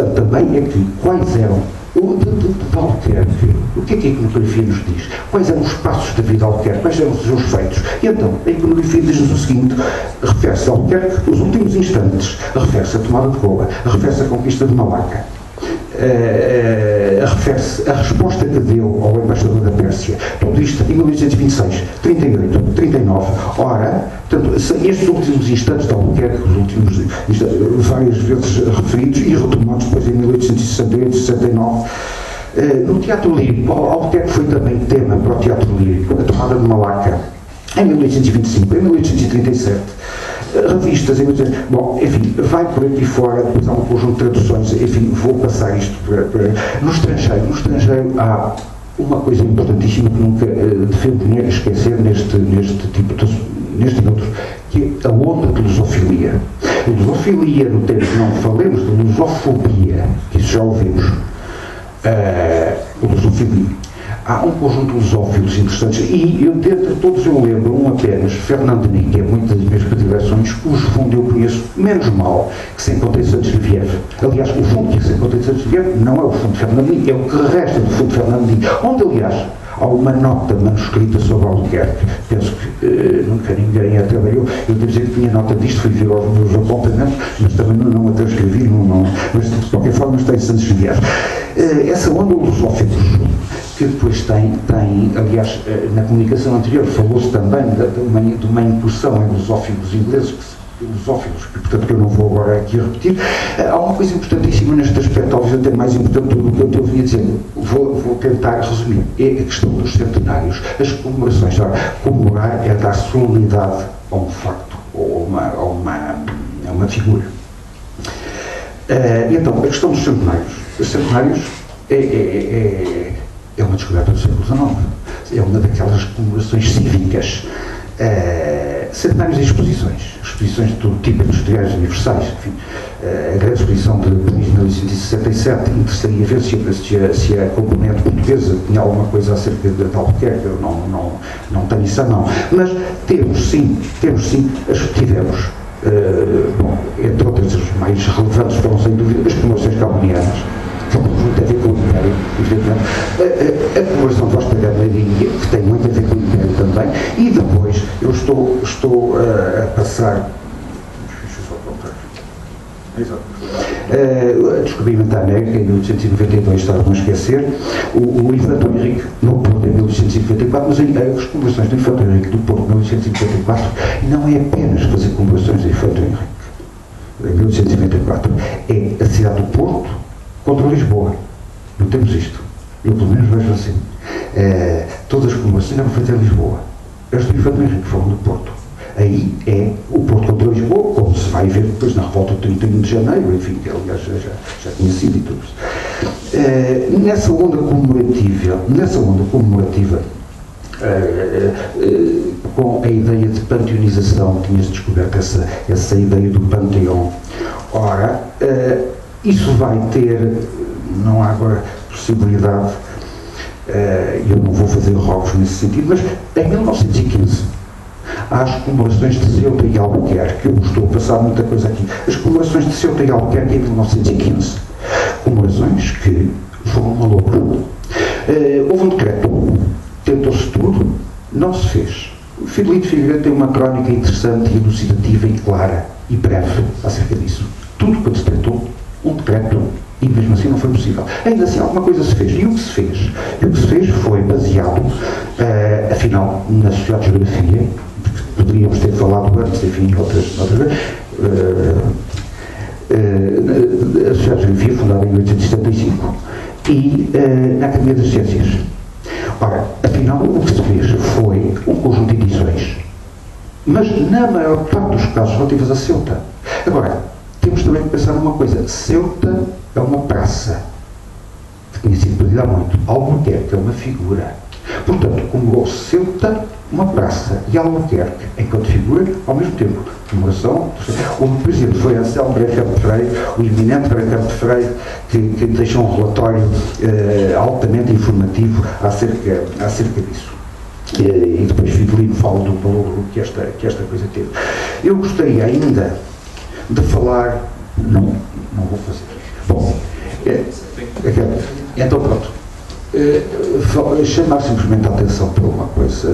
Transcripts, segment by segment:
interessante também é que quais eram, de Albuquerque, o que é que a iconografia nos diz? Quais eram os passos da vida de Albuquerque? Quais eram os seus feitos? E então, a iconografia diz-nos o seguinte, refere-se a Albuquerque, os últimos instantes, refere-se à tomada de Goa, refere-se à conquista de Malaca, refere-se à resposta que deu ao embaixador da Pérsia, tudo isto em 1826, 38, 39. Ora, portanto, estes últimos instantes de Albuquerque, os últimos várias vezes referidos e retomados depois em 1868, 69, no Teatro Lírico, Albuquerque foi também tema para o Teatro Lírico, a tomada de Malaca, em 1825, em 1837. Revistas, bom, enfim, vai por aqui fora, depois há um conjunto de traduções, enfim, vou passar isto no estrangeiro há uma coisa importantíssima que nunca devemos esquecer neste e outro, que é a onda de lusofilia. A lusofilia, no tempo que não falemos de lusofobia, que isso já ouvimos, lusofilia. Há um conjunto de lusófilos interessantes e eu, dentre todos eu lembro um apenas, Fernando Denis, que é muito das minhas predileções, cujo fundo eu conheço menos mal que Sem Conta de Santos Xavier. Aliás, o fundo que Sem Conta de Santos Xavier não é o fundo de Fernando Denis, é o que resta do fundo de Fernando Denis, onde aliás há uma nota manuscrita sobre Albuquerque. Penso que nunca ninguém até eu devo dizer que tinha nota disto, fui ver aos meus apontamentos, mas também não a transcrevi, mas de qualquer forma está em Santos Xavier. Essa onda dos lusófilos, que depois tem, aliás, na comunicação anterior falou-se também de uma incursão em lusófilos ingleses, lusófilos, que portanto que eu não vou agora aqui repetir. Há uma coisa importantíssima neste aspecto, talvez até mais importante do que eu vinha dizer, vou tentar resumir, é a questão dos centenários, as comemorações. Ora, comemorar é dar solenidade a um facto, ou a uma figura. Então, a questão dos centenários. Os centenários é uma descoberta do século XIX. É uma daquelas comemorações cívicas. Centenários e exposições de todo tipo, industriais, universais, enfim. A grande exposição de Paris de 1867 interessaria ver se a componente portuguesa tinha alguma coisa acerca de Albuquerque. Eu não tenho isso à mão. Mas temos sim, as que tivemos. Bom, entre outras, as mais relevantes foram, sem dúvida, as comemorações calunianas, que tem muito a ver com o Império, evidentemente. A comemoração de Vasco da Gama e Índia, que tem muito a ver com o Império também, e depois eu estou a passar. Deixa eu só contar. Exato. O descobrimento da América em 1892, estava a esquecer, o Infante Henrique no Porto em 1894, mas as comemorações do Infante Henrique do Porto em 1894 não é apenas fazer comemorações do Infante Henrique em 1894, é a cidade do Porto contra Lisboa. Não temos isto. Eu pelo menos vejo assim. Todas as comemorações eram feitas em Lisboa. As do Infante Henrique foram do Porto. Aí é o Porto contra Lisboa, como se vai ver depois na revolta de 31 de janeiro, enfim, que aliás já tinha sido e tudo. Nessa onda comemorativa, com a ideia de panteonização, tinha-se descoberto essa ideia do panteão. Ora, isso vai ter, não há agora possibilidade, eu não vou fazer rogos nesse sentido, mas em 1915, há as comemorações de Ceuta e Albuquerque, eu estou a passar muita coisa aqui, as comemorações de Ceuta e Albuquerque em 1915, comemorações que foram uma loucura. Houve um decreto, tentou-se tudo, não se fez. O Fidelito Figueiredo tem uma crónica interessante, elucidativa e clara e breve acerca disso. Tudo quanto se tentou, um decreto, e mesmo assim não foi possível. Ainda assim alguma coisa se fez. E o que se fez foi baseado, afinal, na Sociedade de Geografia, poderíamos ter falado antes, enfim, outras a Sociedade de Geografia, fundada em 1875, e na Academia das Ciências. Ora, afinal, o que se fez foi um conjunto de edições, mas na maior parte dos casos relativas a Ceuta. Agora, temos também que pensar numa coisa. Ceuta é uma praça que tinha sido perdida há muito. Albuquerque é uma figura. Portanto, comemorou Ceuta, uma praça, e Albuquerque, enquanto figura, ao mesmo tempo. Comemoração, onde, por exemplo, foi Anselmo Bracamp Freire, o eminente Bracamp Freire, que deixou um relatório altamente informativo acerca disso. E depois Fidelino fala do valor que esta coisa teve. Eu gostaria ainda de falar, não vou fazer. Bom, Então, pronto. Chamar simplesmente a atenção para uma coisa,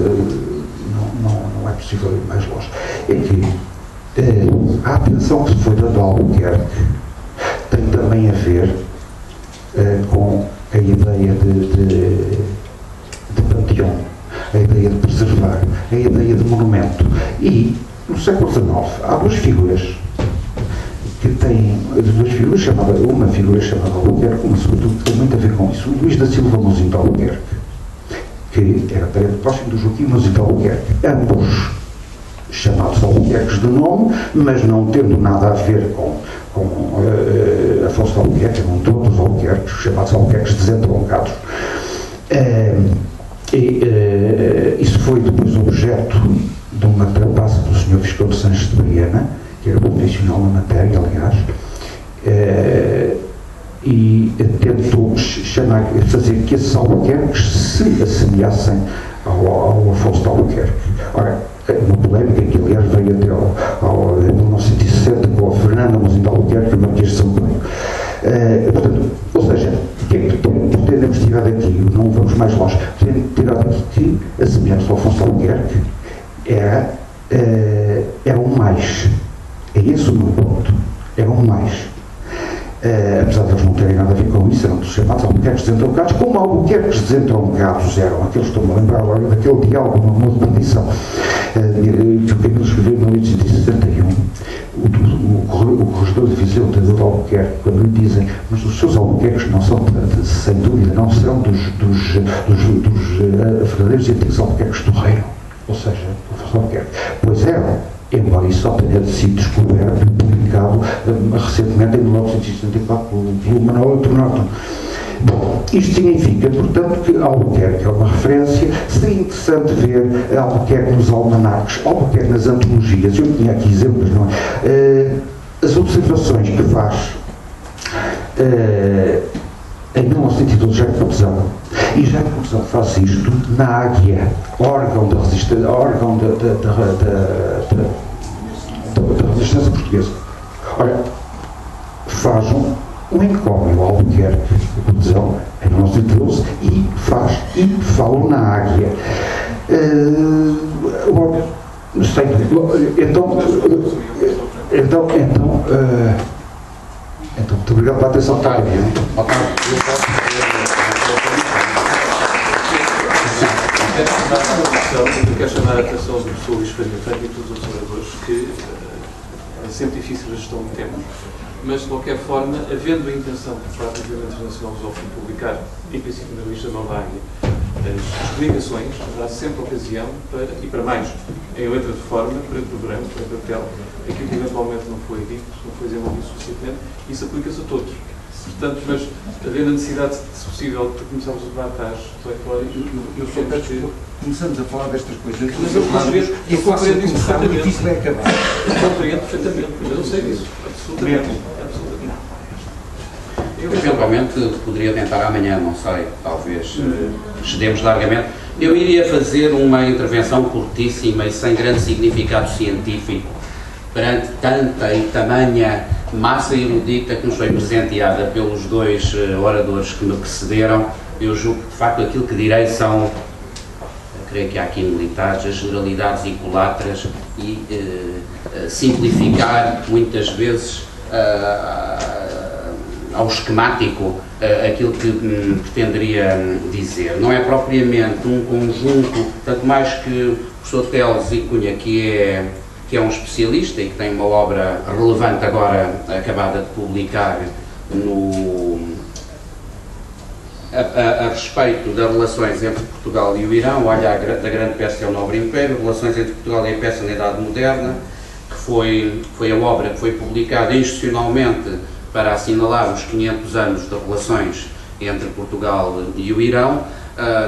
não é possível ir mais longe. É que a atenção que se foi dando ao Albuquerque tem também a ver com a ideia de panteão, a ideia de preservar, a ideia de monumento. E, no século XIX, há duas figuras que têm, uma figura chamada Albuquerque, uma sobretudo que tem muito a ver com isso, o Luís da Silva Mouzinho de Albuquerque, que era parente próximo do Joaquim Mouzinho de Albuquerque, ambos chamados Albuquerques de nome, mas não tendo nada a ver com Afonso de Albuquerque, eram todos Albuquerques, chamados Albuquerques desentroncados. Isso foi depois objeto de uma trapaça do Sr. Visconde Sanches de Briana, que era profissional na matéria, aliás, e tentou fazer que esses Albuquerques se assemelhassem ao Afonso de Albuquerque. Ora, uma polémica que, aliás, veio até em 1960 com a Fernanda Mouzinho de Albuquerque e o Marquês de São Pedro. Portanto, ou seja, o que é que pretendemos tirar daqui? Não vamos mais longe. Pretendemos tirar daqui que a semelhança do Afonso de Albuquerque era um mais. É esse o meu ponto. Era um mais. Apesar de eles não terem nada a ver com isso, eram chamados Albuquerques desentroncados, como Albuquerques desentroncados eram aqueles, estou-me a lembrar agora daquele diálogo, uma moda de perdição, que o Camilo escreveu em 1861, o corregedor de Viseu, Tadeu de Albuquerque, quando lhe dizem, mas os seus Albuquerques não são, sem dúvida, não serão dos verdadeiros e antigos Albuquerques do Reino, ou seja, do Afonso Albuquerque, pois eram. Embora isso só tenha sido descoberto e publicado recentemente, em 1974, pelo Manuel Norton. Bom, isto significa, portanto, que Albuquerque é uma referência. Seria interessante ver Albuquerque nos almanaques, Albuquerque nas antologias. Eu tinha aqui exemplos, não é? As observações que faz em 1912 já Campesão. E já Campesão faz isto na Águia, órgão da resistência, órgão da resistência portuguesa. Ora, faz um encómio ao Albuquerque, Campesão, em 1912, e falam na Águia. Então, muito obrigado pela atenção. Eu quero chamar a atenção do professor Luís Ferreira e todos os observadores que é sempre difícil a gestão de temas, mas de qualquer forma, havendo a intenção por parte do Movimento Internacional de publicar, em princípio na revista Nova Águia, as publicações, haverá sempre ocasião para, e para mais, em letra de forma, para programa, para papel, aquilo que eventualmente não foi dito, não foi desenvolvido suficientemente, isso aplica-se a todos. Portanto, mas havendo a necessidade, se possível, de começarmos o debate às 18 horas, eu só peço que começamos a falar destas coisas. Mas eu compreendo isso perfeitamente. Isso vai acabar. Eu compreendo perfeitamente, mas eu sei disso. Absolutamente. Eu eventualmente poderia tentar amanhã, não sei, talvez cedemos largamente. Eu iria fazer uma intervenção curtíssima e sem grande significado científico perante tanta e tamanha massa erudita que nos foi presenteada pelos dois oradores que me precederam. Eu julgo que, de facto, aquilo que direi são, creio que há aqui militares, as generalidades e colateras e simplificar, muitas vezes, ao esquemático, aquilo que pretenderia dizer. Não é propriamente um conjunto, tanto mais que o professor Teles e Cunha, que é um especialista e que tem uma obra relevante agora acabada de publicar a respeito das relações entre Portugal e o Irão, o Olhar da Grande Pérsia e o Nobre Império, relações entre Portugal e a Pérsia na Idade Moderna, que foi a obra que foi publicada institucionalmente para assinalar os 500 anos de relações entre Portugal e o Irão,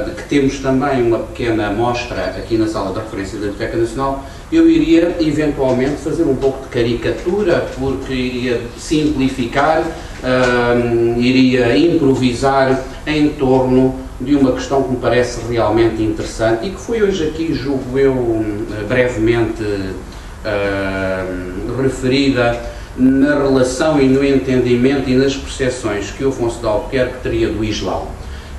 de que temos também uma pequena amostra aqui na sala de referência da Biblioteca Nacional. Eu iria eventualmente fazer um pouco de caricatura, porque iria simplificar, iria improvisar em torno de uma questão que me parece realmente interessante e que foi hoje aqui, julgo eu, brevemente referida na relação e no entendimento e nas percepções que o Afonso de Albuquerque teria do Islão.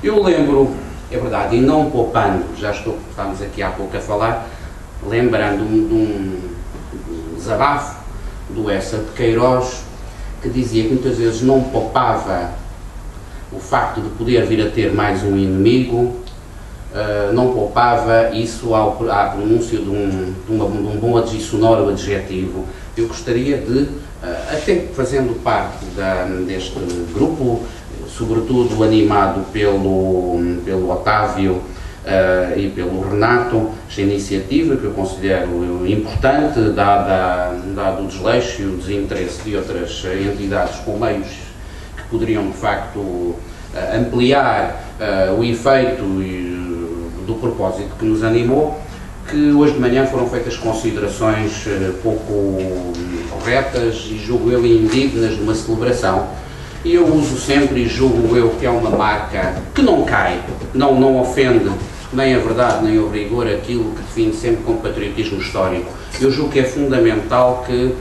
Eu lembro, é verdade, e não poupando, estamos aqui há pouco a falar, lembrando-me de um desabafo do Essa de Queiroz, que dizia que muitas vezes não poupava o facto de poder vir a ter mais um inimigo, não poupava isso à pronúncia de um bom sonoro adjetivo. Eu gostaria de, até fazendo parte deste grupo, sobretudo animado pelo Otávio e pelo Renato, esta iniciativa que eu considero importante, dado o desleixo e o desinteresse de outras entidades com meios que poderiam de facto ampliar o efeito do propósito que nos animou, que hoje de manhã foram feitas considerações pouco corretas e julgo eu indignas de uma celebração. E eu uso sempre, e julgo eu que é uma marca que não cai, não ofende nem a verdade nem o rigor aquilo que define sempre como patriotismo histórico. Eu julgo que é fundamental que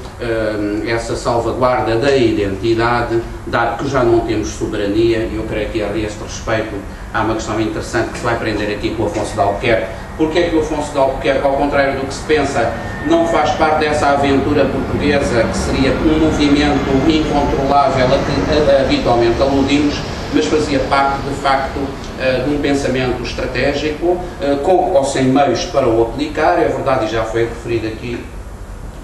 essa salvaguarda da identidade, dado que já não temos soberania, e eu creio que a este respeito há uma questão interessante que se vai aprender aqui com o Afonso de Albuquerque. Porque é que o Afonso de Albuquerque, ao contrário do que se pensa, não faz parte dessa aventura portuguesa que seria um movimento incontrolável a que habitualmente aludimos, mas fazia parte, de facto, de um pensamento estratégico, com ou sem meios para o aplicar. É verdade, e já foi referido aqui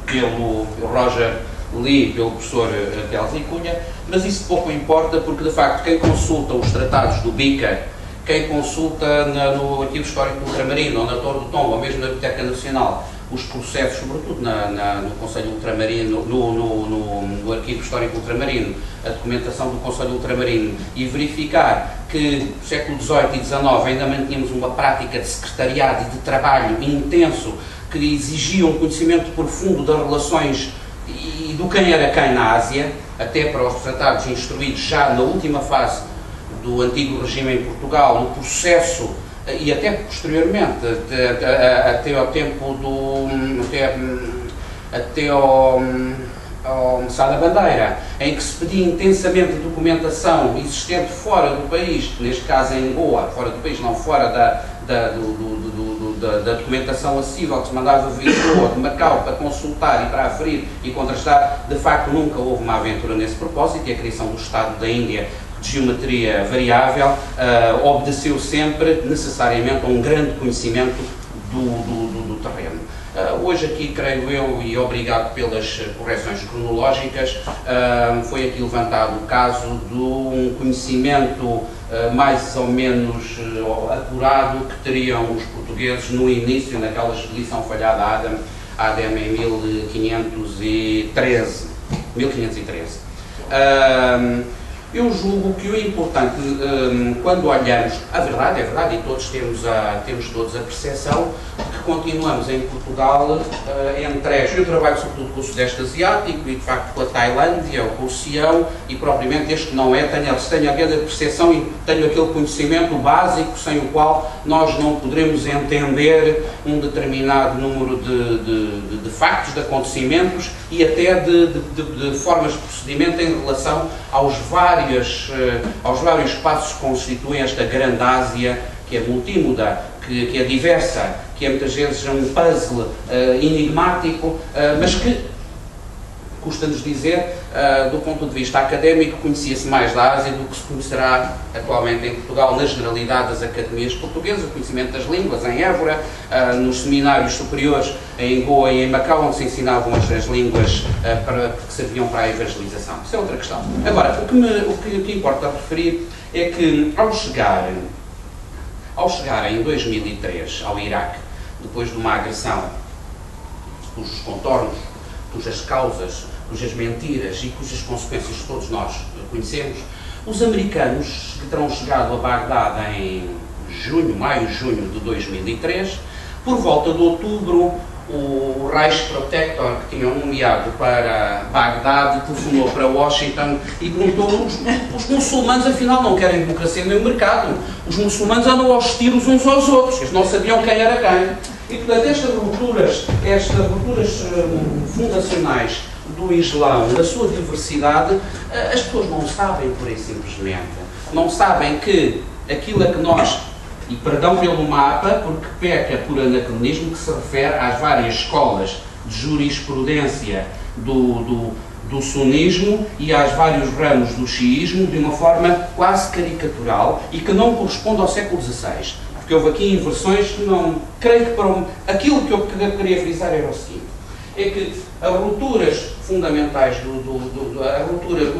pelo Roger Lee, pelo professor Telzi Cunha, mas isso pouco importa, porque, de facto, quem consulta os tratados do BICA, quem consulta no Arquivo Histórico do Ultramarino, ou na Torre do Tombo, ou mesmo na Biblioteca Nacional, os processos, sobretudo no Conselho Ultramarino, no Arquivo Histórico Ultramarino, a documentação do Conselho Ultramarino, e verificar que no século XVIII e XIX ainda mantínhamos uma prática de secretariado e de trabalho intenso que exigia um conhecimento profundo das relações e do quem era quem na Ásia, até para os tratados instruídos já na última fase do antigo regime em Portugal, no processo e até posteriormente, até ao tempo até ao Sá da Bandeira, em que se pedia intensamente documentação existente fora do país, neste caso em Goa, fora do país, não fora da documentação acessível que se mandava vir de Goa, de Macau, para consultar e para aferir e contrastar. De facto, nunca houve uma aventura nesse propósito, e a criação do Estado da Índia de geometria variável obedeceu sempre necessariamente a um grande conhecimento do terreno. Hoje aqui, creio eu, e obrigado pelas correções cronológicas, foi aqui levantado o caso de um conhecimento mais ou menos apurado que teriam os portugueses no início, naquela expedição falhada a Adem em 1513. Eu julgo que o importante, quando olhamos, a verdade é verdade, e todos temos todos a percepção que continuamos em Portugal entregues. Eu trabalho sobretudo com o Sudeste Asiático e, de facto, com a Tailândia, ou com o Sião, e propriamente este que não é, tenho aquela percepção e tenho aquele conhecimento básico sem o qual nós não poderemos entender um determinado número de factos, de acontecimentos e até de formas de procedimento em relação aos vários passos que constituem esta grande Ásia, que é multímoda, que é diversa, que é muitas vezes um puzzle enigmático, mas que, custa-nos dizer, do ponto de vista académico, conhecia-se mais da Ásia do que se conhecerá atualmente em Portugal, na generalidade das academias portuguesas, o conhecimento das línguas em Évora, nos seminários superiores em Goa e em Macau, onde se ensinavam as línguas que serviam para a evangelização. Isso é outra questão. Agora, o que importa referir é que, ao chegar em 2003 ao Iraque, depois de uma agressão cujos contornos, cujas causas, cujas mentiras e cujas consequências todos nós conhecemos, os americanos que terão chegado a Bagdá em maio, junho de 2003, por volta de outubro, o Reich Protector, que tinham nomeado para Bagdá, telefonou para Washington e perguntou: os muçulmanos afinal não querem democracia nem o mercado, os muçulmanos andam aos tiros uns aos outros, eles não sabiam quem era quem. E portanto estas rupturas fundacionais do Islão, na sua diversidade, as pessoas não sabem, por aí simplesmente. Não sabem que aquilo a que nós, e perdão pelo mapa, porque peca por anacronismo, que se refere às várias escolas de jurisprudência do sunismo e aos vários ramos do xiismo, de uma forma quase caricatural e que não corresponde ao século XVI. Porque houve aqui inversões que não... Creio que aquilo que eu queria frisar era o seguinte, é que as rupturas fundamentais, a ruptura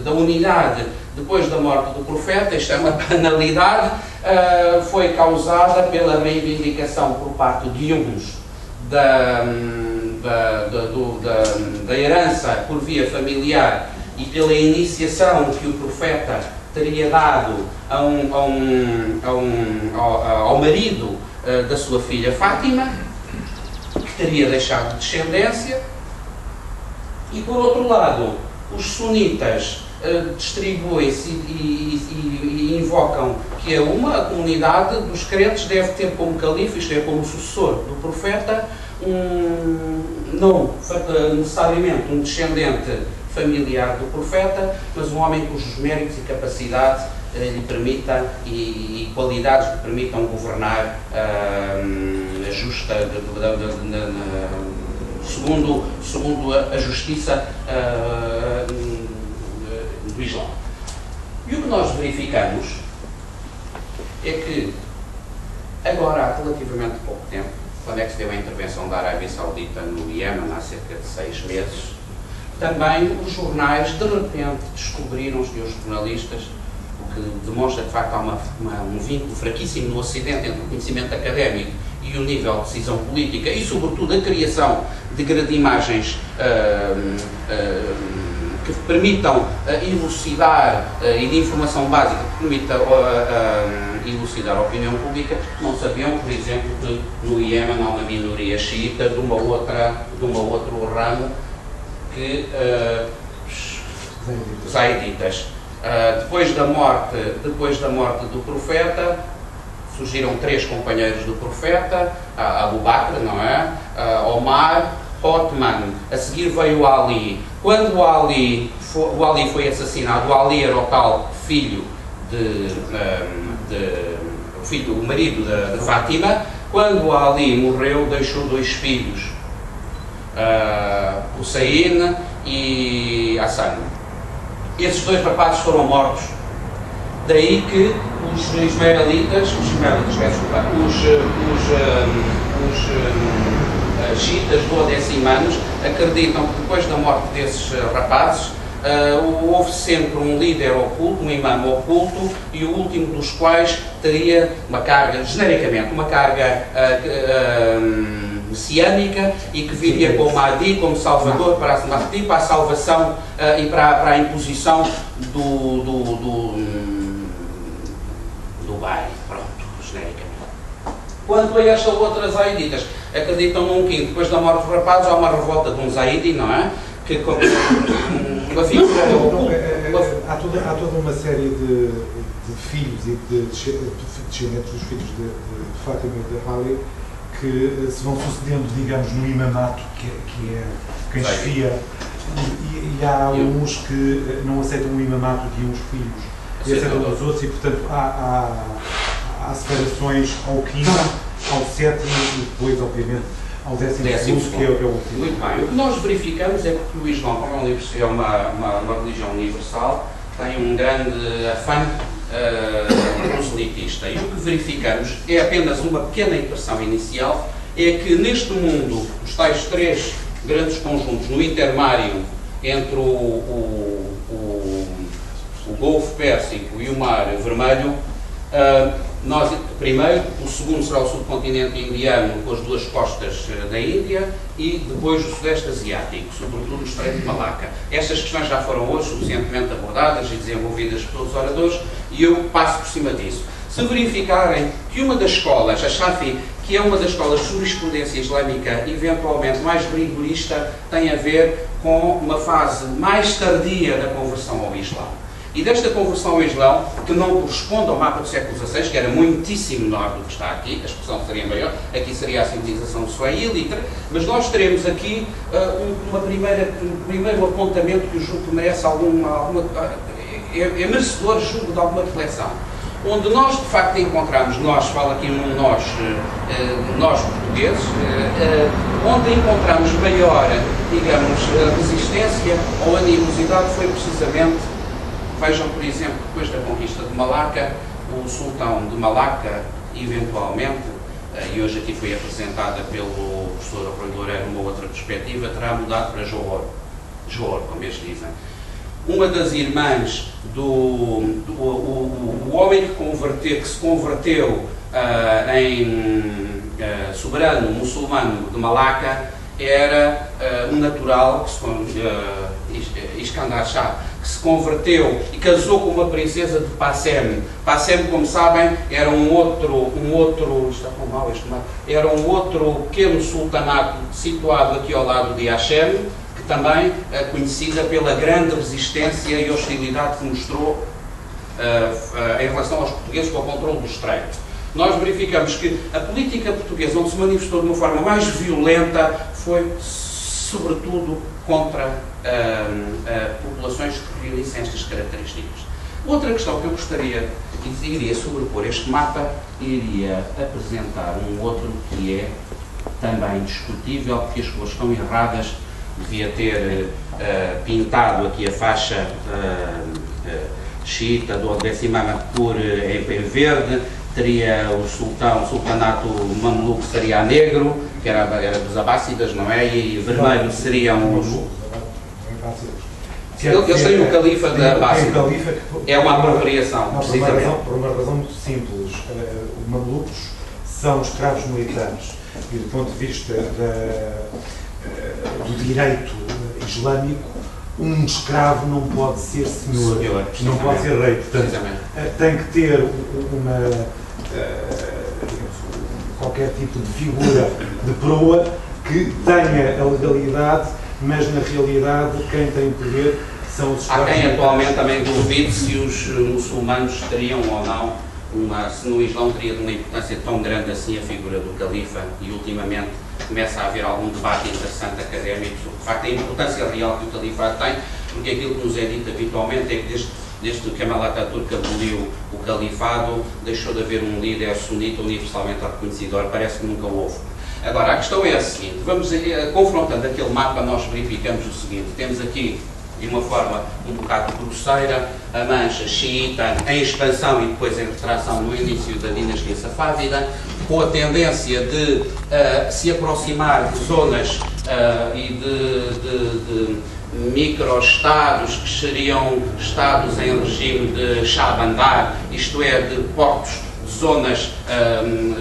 da unidade depois da morte do profeta, isto é uma banalidade, foi causada pela reivindicação por parte de uns da herança por via familiar e pela iniciação que o profeta teria dado ao marido da sua filha Fátima, que teria deixado descendência, e por outro lado, os sunitas distribuem-se e invocam que a comunidade dos crentes deve ter como califa, isto é, como sucessor do profeta, não necessariamente um descendente familiar do profeta, mas um homem cujos méritos e capacidades lhe permitam e qualidades lhe permitam governar a justa, segundo a justiça do Islão. E o que nós verificamos é que agora, há relativamente pouco tempo, quando é que se deu a intervenção da Arábia Saudita no Iémen, há cerca de 6 meses, também os jornais de repente descobriram, os jornalistas, o que demonstra de facto há um vínculo fraquíssimo no Ocidente entre o conhecimento académico e o nível de decisão política e sobretudo a criação de gradimagens que permitam elucidar e de informação básica que permita elucidar a opinião pública. Não sabiam, por exemplo, que no Iémen há uma minoria xiita de um outro ramo que zaiditas. Depois da morte do profeta, surgiram 3 companheiros do profeta, Abu Bakr, não é? Omar, Othman, a seguir veio o Ali. Quando o Ali foi assassinado, o Ali era o tal filho o marido de Fátima. Quando o Ali morreu, deixou 2 filhos, Hussein e Hassan. Esses 2 rapazes foram mortos. Daí que os ismaelitas, os xiitas duodecimanos acreditam que depois da morte desses rapazes houve sempre um líder oculto, um imã oculto, e o último dos quais teria uma carga, genericamente, uma carga messiânica e que viria com o Mahdi como salvador para a salvação e para a imposição do Bai, pronto, genericamente. Quanto a estas outras zaiditas, acreditam num que depois da morte dos rapazes há uma revolta de um zaidi, não é? Que como uma figura há toda uma série de filhos e de descendentes dos filhos de Fátima e de Ali que se vão sucedendo, digamos, no imamato, que é quem chefia, e há uns que não aceitam o imamato de uns filhos e aceitam dos outros, e portanto há separações ao quinto, ao sétimo e depois, obviamente, ao 12º, que é o último. Muito bem. O que nós verificamos é que o Islão, como é uma religião universal, tem um grande afã proselitista. E o que verificamos é apenas uma pequena impressão inicial, é que neste mundo, os tais 3 grandes conjuntos, no intermário entre o Golfo Pérsico e o Mar Vermelho, primeiro, o segundo será o subcontinente indiano com as 2 costas da Índia e depois o Sudeste Asiático, sobretudo o Estreito de Malaca. Estas questões já foram hoje suficientemente abordadas e desenvolvidas pelos oradores e eu passo por cima disso. Se verificarem que uma das escolas, a Shafi, que é uma das escolas de jurisprudência islâmica eventualmente mais rigorista, tem a ver com uma fase mais tardia da conversão ao Islão. E desta conversão ao Islão, que não corresponde ao mapa do século XVI, que era muitíssimo menor do que está aqui, a expressão seria maior, aqui seria a civilização suaílita, mas nós teremos aqui um primeiro apontamento que eu julgo que merece é merecedor, julgo, de alguma reflexão. Onde nós, de facto, encontramos, falo aqui num nós portugueses, onde encontramos maior, digamos, resistência ou animosidade foi precisamente, vejam, por exemplo, depois da conquista de Malaca, o sultão de Malaca, eventualmente, e hoje aqui foi apresentada pelo professor Rui Loureiro uma outra perspectiva, terá mudado para Johor, como eles dizem. Uma das irmãs o homem que se converteu em soberano muçulmano de Malaca era um natural, Iskandar Shah, que se converteu e casou com uma princesa de Passem. Passem, como sabem, era um outro pequeno sultanato situado aqui ao lado de Hashem, também conhecida pela grande resistência e hostilidade que mostrou em relação aos portugueses com o controle do Estreito. Nós verificamos que a política portuguesa, onde se manifestou de uma forma mais violenta, foi sobretudo contra populações que realizem estas características. Outra questão que eu gostaria, iria sobrepor este mapa, iria apresentar um outro que é também discutível, porque as cores estão erradas. Devia ter pintado aqui a faixa xiita do Al-Bessimama em verde, teria o sultanato mameluco seria a negro, que era dos abássidas, não é? E vermelho seriam os... Eles têm o califa da Abássida. É uma apropriação, precisamente. Por uma razão muito simples. Os mamelucos são escravos militares e do ponto de vista do direito islâmico, um escravo não pode ser senhor, não pode ser rei. Portanto, tem que ter qualquer tipo de figura de proa que tenha a legalidade, mas na realidade quem tem poder são os escravos. Há quem atualmente também duvide se os muçulmanos teriam ou não, se no Islão teria de uma importância tão grande assim a figura do califa, e ultimamente começa a haver algum debate interessante académico sobre, de facto, a importância real que o califado tem, porque aquilo que nos é dito habitualmente é que desde que Kemal Atatürk aboliu o califado, deixou de haver um líder sunita universalmente reconhecido, parece que nunca houve. Agora, a questão é a seguinte, vamos confrontando aquele mapa, nós verificamos o seguinte, temos aqui, de uma forma um bocado grosseira, a mancha xiita em expansão e depois em retração no início da dinastia safávida, com a tendência de se aproximar de zonas e de micro-estados que seriam estados em regime de Shah-Bandar, isto é, de portos, de zonas,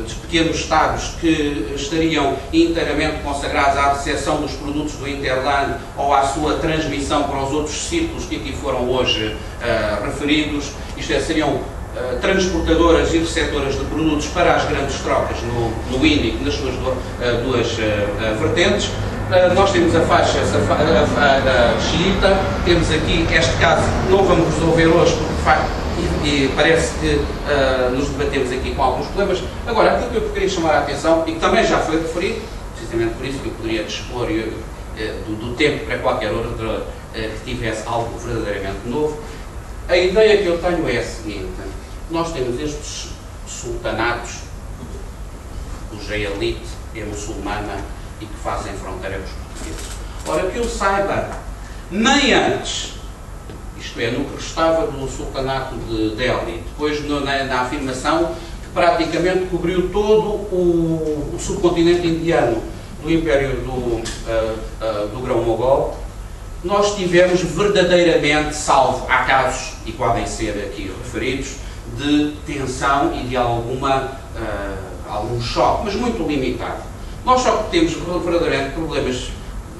de pequenos estados que estariam inteiramente consagrados à recepção dos produtos do Interland ou à sua transmissão para os outros círculos que aqui foram hoje referidos, isto é, seriam transportadoras e receptoras de produtos para as grandes trocas no Índico, nas suas duas vertentes. Nós temos a faixa xiita, temos aqui este caso, não vamos resolver hoje, porque de facto e parece que nos debatemos aqui com alguns problemas. Agora, aquilo que eu queria chamar a atenção, e que também já foi referido, precisamente por isso que eu poderia dispor do tempo para qualquer outro que tivesse algo verdadeiramente novo, a ideia que eu tenho é a seguinte: nós temos estes sultanatos, cuja elite é muçulmana e que fazem fronteira com os portugueses. Ora, que eu saiba, nem antes, isto é, no que restava do sultanato de Delhi, depois na afirmação que praticamente cobriu todo o subcontinente indiano do Império do Grão-Mogol, nós tivemos verdadeiramente, salvo há casos, e podem ser aqui referidos, de tensão e de algum choque, mas muito limitado. Nós só temos verdadeiramente problemas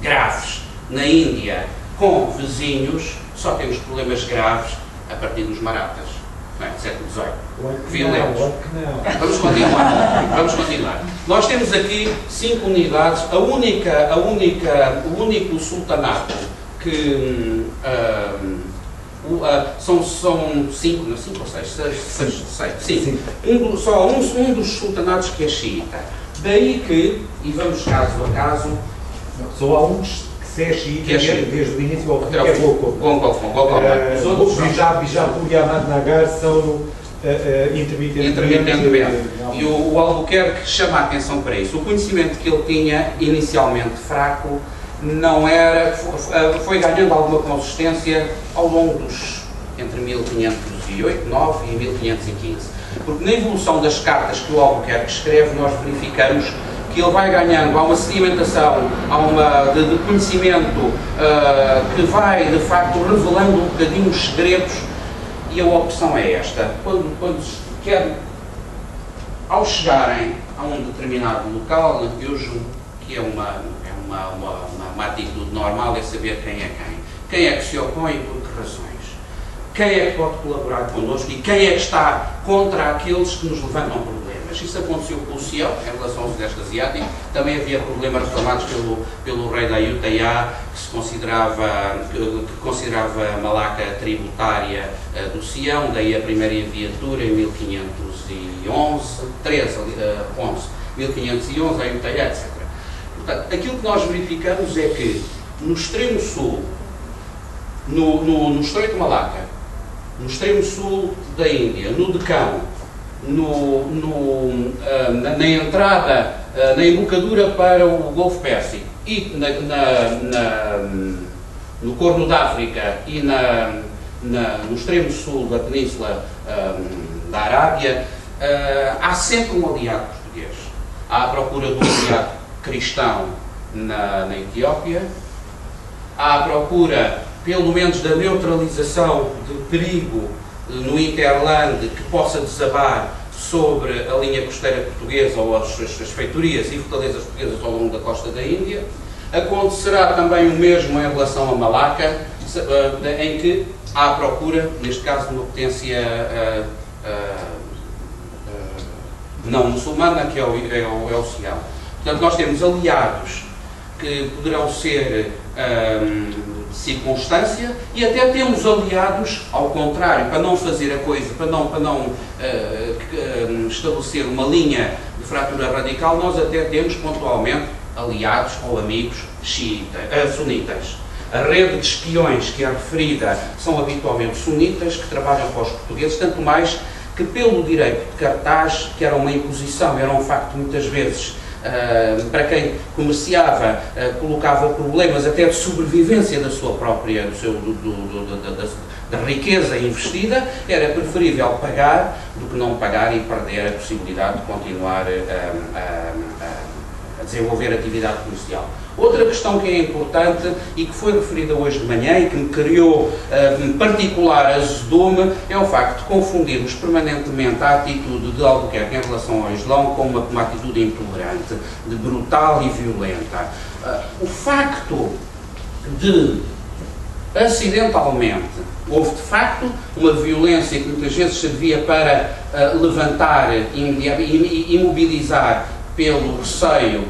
graves na Índia com vizinhos, só temos problemas graves a partir dos marathas, não é? Do século XVIII. Violentos. Vamos continuar. Nós temos aqui 5 unidades. O único sultanato que São 5 ou 6. Só um dos sultanatos que é xiita. Daí que, e vamos caso a caso... Só há uns que se é xiita desde o início ao fim, que é Os outros, Bijapur e Ahmadnagar são intermitentemente. E o Albuquerque chama a atenção para isso. O conhecimento que ele tinha, inicialmente fraco, não era, foi ganhando alguma consistência ao longo dos, entre 1508, 9 e 1515. Porque na evolução das cartas que o Albuquerque escreve, nós verificamos que ele vai ganhando, há uma sedimentação, de conhecimento que vai, de facto, revelando um bocadinho os segredos, e a opção é esta. Ao chegarem a um determinado local, eu julgo que é uma atitude normal, é saber quem é quem. Quem é que se opõe e por que razões. Quem é que pode colaborar connosco e quem é que está contra aqueles que nos levantam problemas. Isso aconteceu com o Sião, em relação ao Sudeste Asiático. Também havia problemas reclamados pelo rei da Ayutthaya, que considerava Malaca tributária do Sião, daí a primeira enviatura em 1511, Ayutthaya, etc. Portanto, aquilo que nós verificamos é que no extremo sul, no Estreito de Malaca, no extremo sul da Índia, no Decão, na entrada, na embocadura para o Golfo Pérsico e no Corno d'África e no extremo sul da Península da Arábia, há sempre um aliado português. Há a procura de um aliado cristão na Etiópia, há a procura, pelo menos, da neutralização de perigo no Interland que possa desabar sobre a linha costeira portuguesa ou as feitorias e fortalezas portuguesas ao longo da costa da Índia. Acontecerá também o mesmo em relação a Malaca, em que há a procura, neste caso, de uma potência não muçulmana, que é o Sião. Portanto, nós temos aliados que poderão ser circunstância e até temos aliados ao contrário, para não fazer a coisa, para não estabelecer uma linha de fratura radical, nós até temos pontualmente aliados ou amigos sunitas. A rede de espiões que é referida são habitualmente sunitas, que trabalham para os portugueses, tanto mais que pelo direito de cartaz, que era uma imposição, era um facto muitas vezes para quem comerciava, colocava problemas até de sobrevivência da sua própria, da riqueza investida, era preferível pagar do que não pagar e perder a possibilidade de continuar a desenvolver atividade comercial. Outra questão que é importante e que foi referida hoje de manhã e que me criou particular azedume é o facto de confundirmos permanentemente a atitude de Albuquerque em relação ao Islão com uma atitude intolerante, de brutal e violenta. O facto de, acidentalmente, houve de facto uma violência que muitas vezes servia para levantar e imobilizar pelo receio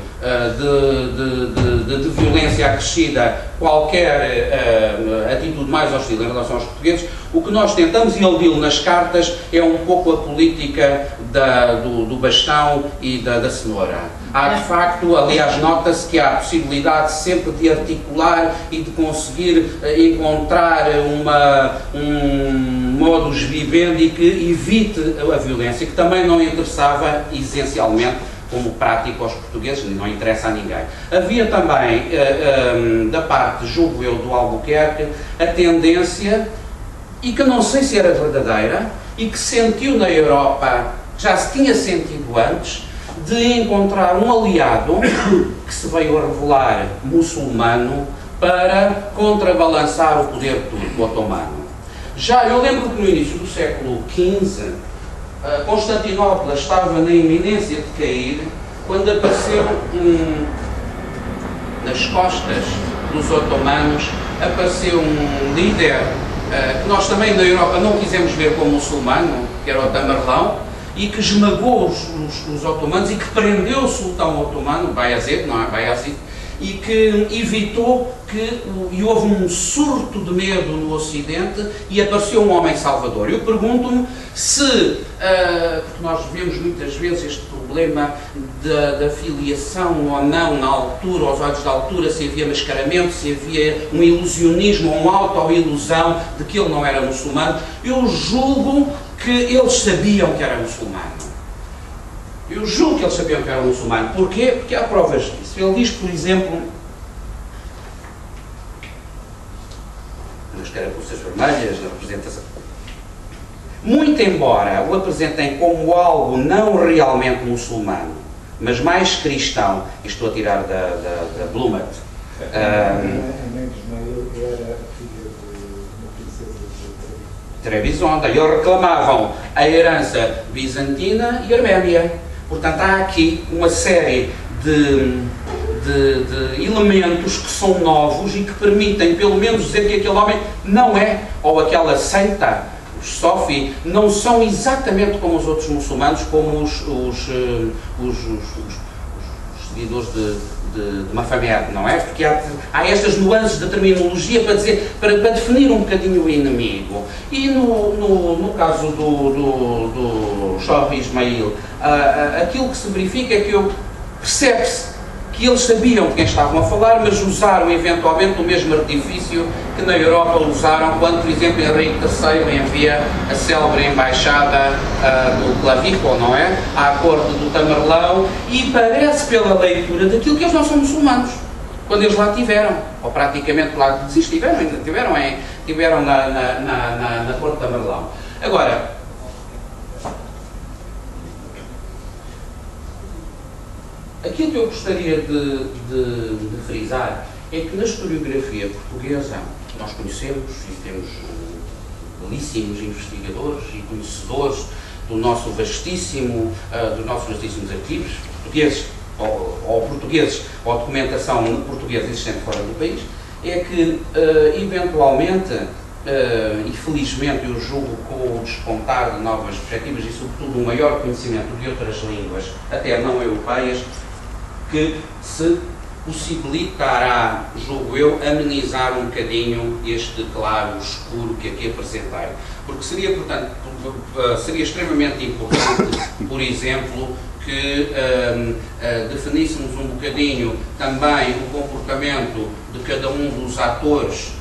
de violência acrescida qualquer atitude mais hostil em relação aos portugueses. O que nós tentamos iludi-lo nas cartas é um pouco a política do bastão e da cenoura. Há de facto, aliás, nota-se que há a possibilidade sempre de articular e de conseguir encontrar um modus vivendi que evite a violência, que também não interessava essencialmente como prática aos portugueses, não interessa a ninguém. Havia também, da parte, julgo eu, do Albuquerque, a tendência, e que não sei se era verdadeira, e que sentiu na Europa, já se tinha sentido antes, de encontrar um aliado que se veio a revelar muçulmano para contrabalançar o poder turco otomano. Já eu lembro que no início do século XV, Constantinopla estava na iminência de cair quando apareceu nas costas dos otomanos, apareceu um líder que nós também na Europa não quisemos ver como muçulmano, que era o Tamerlão, e que esmagou os otomanos e que prendeu o sultão otomano, Bayezid, não é Bayezid, e que evitou e houve um surto de medo no Ocidente e apareceu um homem salvador. Eu pergunto-me se, porque nós vemos muitas vezes este problema da filiação ou não na altura, aos olhos da altura, se havia mascaramento, se havia um ilusionismo ou uma auto-ilusão de que ele não era muçulmano. Eu julgo que eles sabiam que era muçulmano. Eu julgo que eles sabiam que era muçulmano. Porquê? Porque há provas disso. Ele diz, por exemplo, nas carapuças vermelhas, na representação. Muito embora o apresentem como algo não realmente muçulmano, mas mais cristão, e estou a tirar da Blumert. A mãe de Ismael era filha de uma princesa de Trebisonda. E eles reclamavam a herança bizantina e arménia. Portanto, há aqui uma série de elementos que são novos e que permitem, pelo menos, dizer que aquele homem não é, ou aquela seita, os Sofi, não são exatamente como os outros muçulmanos, como os seguidores de Mahomet, não é? Porque há estas nuances de terminologia para definir um bocadinho o inimigo. E no caso do Shah Ismail, aquilo que se verifica é que percebe-se que eles sabiam de quem estavam a falar, mas usaram eventualmente o mesmo artifício que na Europa usaram quando, por exemplo, Henrique III envia a célebre embaixada do Clavícula, não é? À corte do Tamerlão, e parece pela leitura daquilo que eles não são muçulmanos, quando eles lá tiveram, ou praticamente lá, se estiveram, ainda tiveram na corte do Tamerlão. Agora, aquilo que eu gostaria de frisar é que na historiografia portuguesa nós conhecemos e temos belíssimos investigadores e conhecedores dos nossos vastíssimos arquivos portugueses ou documentação portuguesa existente fora do país, é que eventualmente e felizmente eu julgo com o despontar de novas perspectivas e sobretudo um maior conhecimento de outras línguas, até não europeias, que se possibilitará, julgo eu, amenizar um bocadinho este claro escuro que aqui apresentei. Porque seria, portanto, seria extremamente importante, por exemplo, que definíssemos um bocadinho também o comportamento de cada um dos atores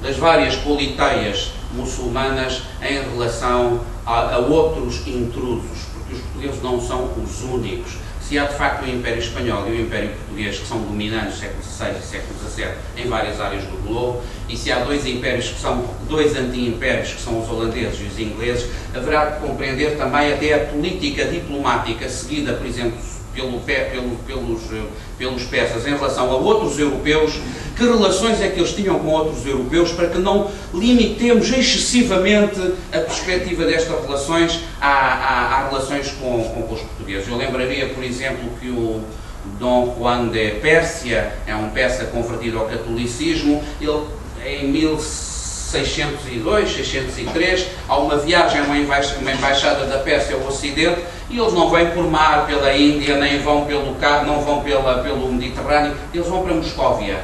das várias politeias muçulmanas em relação a outros intrusos, porque os portugueses não são os únicos. Se há de facto o Império Espanhol e o Império Português que são dominantes no século XVI e século XVII em várias áreas do globo, e se há dois impérios que são dois anti-impérios, que são os holandeses e os ingleses, haverá de compreender também até a política diplomática seguida, por exemplo, pelos persas em relação a outros europeus, que relações é que eles tinham com outros europeus, para que não limitemos excessivamente a perspectiva destas relações a relações com os portugueses. Eu lembraria, por exemplo, que o Dom Juan de Pérsia é um persa convertido ao catolicismo. Ele, em 1602, 603, há uma viagem a uma embaixada da Pérsia ao Ocidente, e eles não vêm por mar pela Índia, nem vão pelo Mediterrâneo, eles vão para Moscóvia.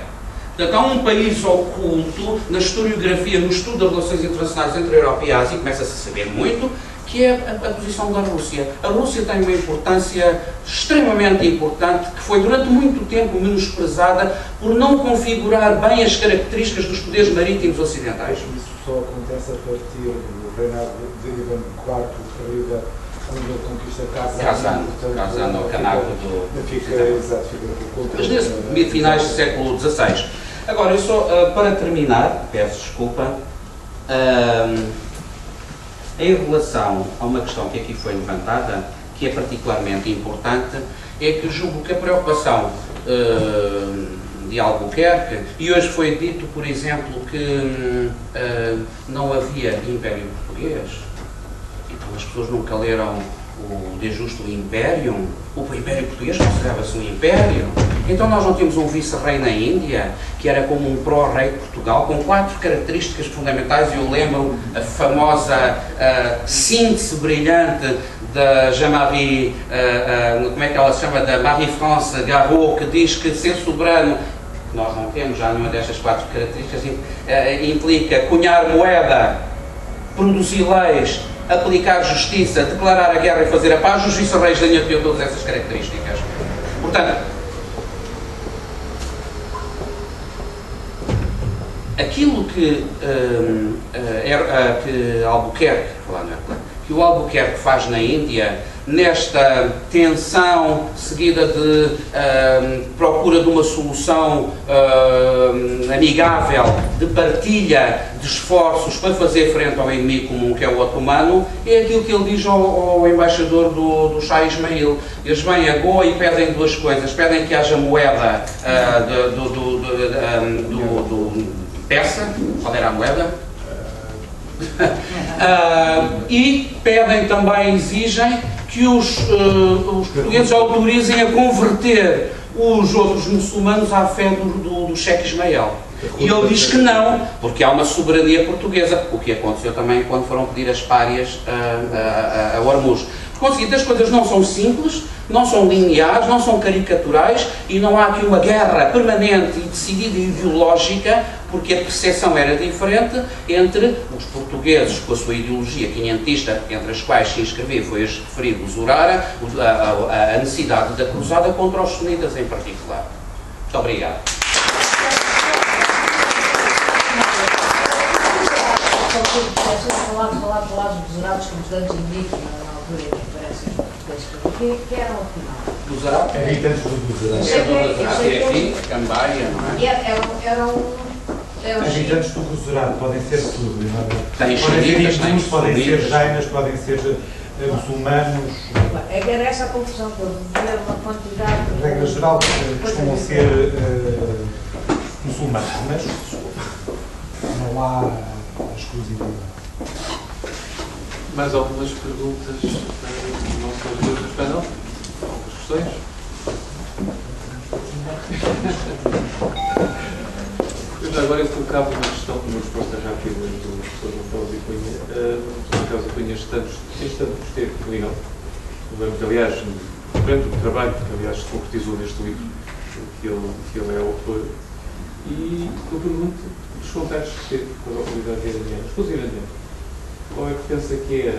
Portanto, há um país oculto na historiografia, no estudo das relações internacionais entre a Europa e a Ásia, e começa-se a saber muito, que é a posição da Rússia. A Rússia tem uma importância extremamente importante, que foi durante muito tempo menosprezada por não configurar bem as características dos poderes marítimos ocidentais. Isso só acontece a partir do reinado de Ivan IV Ferreira, quando ele conquista Kazan, o canário do... Mas nesse finais do século XVI. Agora, eu só, para terminar, peço desculpa, em relação a uma questão que aqui foi levantada, que é particularmente importante, é que julgo que a preocupação de Albuquerque, e hoje foi dito, por exemplo, que não havia Império Português. Então as pessoas nunca leram o De Justo Imperium. O Império Português considerava-se um império. Então nós não temos um vice-rei na Índia, que era como um pró-rei de Portugal, com 4 características fundamentais. Eu lembro a famosa síntese brilhante da Jean-Marie, como é que ela se chama, da Marie-France Garot, que diz que ser soberano, que nós não temos já nenhuma destas 4 características, implica cunhar moeda, produzir leis, aplicar justiça, declarar a guerra e fazer a paz. O Juízo Reis da Linha todas essas características. Portanto, aquilo que Albuquerque, que o Albuquerque faz na Índia, nesta tensão seguida de procura de uma solução amigável, de partilha de esforços para fazer frente ao inimigo comum que é o otomano, é aquilo que ele diz ao embaixador do Shah Ismail. Eles vêm a Goa e pedem 2 coisas. Pedem que haja moeda do persa, qual era a moeda? E pedem também, exigem que os portugueses autorizem a converter os outros muçulmanos à fé do Sheikh Ismael. E ele diz que não, porque há uma soberania portuguesa, o que aconteceu também quando foram pedir as párias a Hormuz. Por conseguinte, as coisas não são simples, não são lineares, não são caricaturais e não há aqui uma guerra permanente e decidida e ideológica, porque a percepção era diferente entre os portugueses com a sua ideologia quinhentista, entre as quais se inscrevia, foi este referido, o Zurara, a necessidade da cruzada contra os sunitas em particular. Muito obrigado. Falar dos Zurados como estudantes indígenas na altura em que aparecem os portugueses. O que eram afinal? Dos Zurados? Habitantes do Zurado. Cambaia, não é? Eram Habitantes do Guzerado, podem ser tudo. Tem Podem ser chiitas, tem hindus, podem ser sunitas. jainas, podem ser muçulmanos. Era essa a confusão que eu via uma quantidade. A regra geral costumam ser muçulmanos, mas não há exclusividade. Mais algumas perguntas não só as duas do painel? Algumas questões? Eu agora eu colocava uma questão, uma resposta rápida do professor João Paulo de Cunha. Por acaso, Cunha, este ano esteve ligado. Aliás, durante o trabalho que, aliás, se concretizou neste livro, que ele é autor, e eu pergunto dos contactos que teve com a comunidade iraniana, exclusivamente, qual é que pensa que é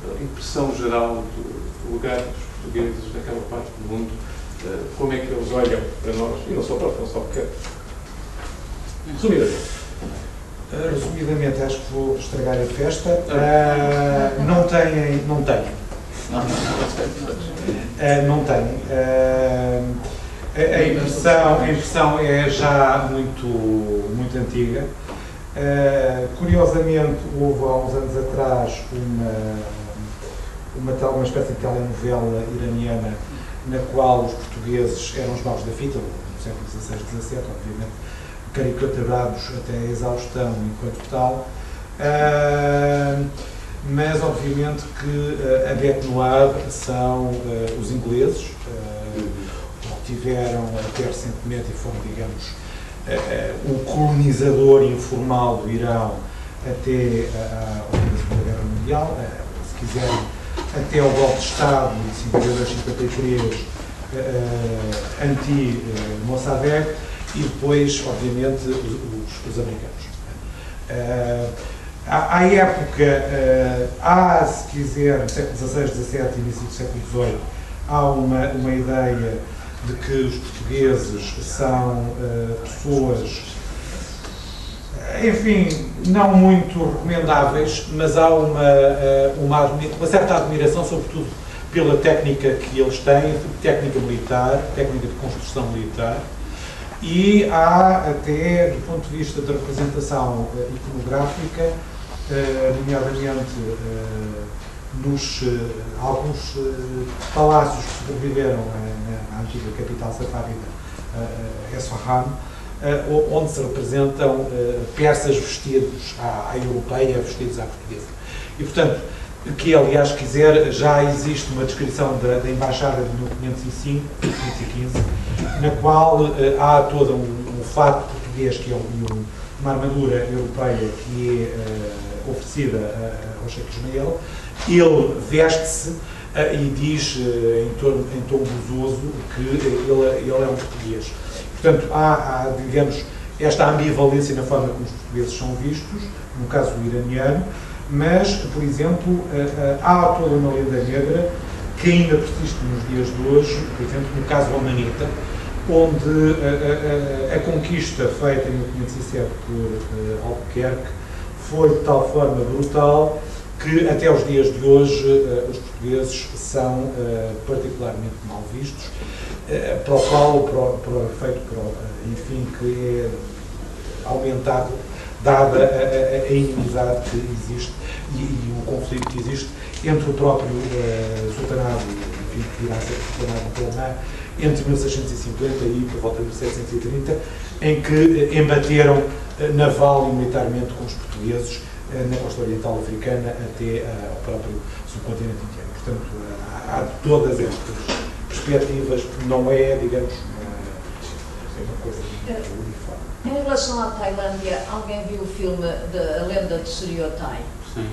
a impressão geral do lugar dos portugueses naquela parte do mundo, como é que eles olham para nós, e não só para o Albuquerque? Resumidamente, acho que vou estragar a festa. Não têm. A impressão é já muito antiga. Curiosamente, houve há uns anos atrás uma espécie de telenovela iraniana na qual os portugueses eram os maus da fita, no século XVI, XVII, obviamente, caricaturados até a exaustão enquanto tal, mas obviamente que a bête noire são os ingleses, que tiveram até recentemente e foram, digamos, o colonizador informal do Irão até ao fim da Segunda Guerra Mundial, se quiserem, até ao golpe de Estado de 52-53, anti-Mossadegh, e depois, obviamente, os americanos. À época, se quiser, no século XVI, XVII, início do século XVIII, há uma ideia de que os portugueses são pessoas, enfim, não muito recomendáveis, mas há uma certa admiração, sobretudo pela técnica que eles têm, técnica militar, técnica de construção militar, e há até, do ponto de vista da representação iconográfica, nomeadamente nos alguns palácios que sobreviveram na antiga capital safávida, Esfahan, onde se representam persas vestidos à europeia, vestidos à portuguesa. E, portanto, que, aliás, quiser, já existe uma descrição da Embaixada de 1505, 1515, na qual há todo um fato português, que é uma armadura europeia que é oferecida ao Sheikh Ismael. Ele veste-se e diz em tom gozoso que ele é um português. Portanto, há, digamos, esta ambivalência na forma como os portugueses são vistos, no caso do iraniano, mas, por exemplo, há toda uma lenda negra que ainda persiste nos dias de hoje, por exemplo, no caso Amanita, onde a conquista feita em 1507 por Albuquerque foi de tal forma brutal que até os dias de hoje os portugueses são particularmente mal vistos, para o qual, para o efeito, enfim, que é aumentado, dada a inimizade que existe e o conflito que existe entre o próprio sultanato, enfim, que virá a ser sultanato de Oman, entre 1650 e por volta de 1730, em que embateram naval e militarmente com os portugueses na costa oriental africana até ao próprio subcontinente indiano. Portanto, há todas estas perspectivas, não é, digamos, uma coisa uniforme. Em relação à Tailândia, alguém viu o filme A Lenda de Surihothai? Sim.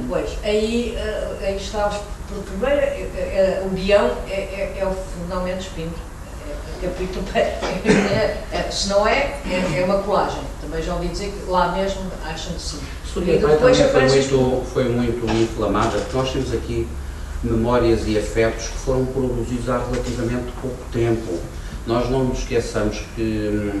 Pois, aí está primeiro, o guião é o Fernão Mendes Pinto. Capítulo, se não é uma colagem. Também já ouvi dizer que lá mesmo acham que sim. Surihothai também foi muito inflamada, porque nós temos aqui memórias e afetos que foram produzidos há relativamente pouco tempo. Nós não nos esqueçamos que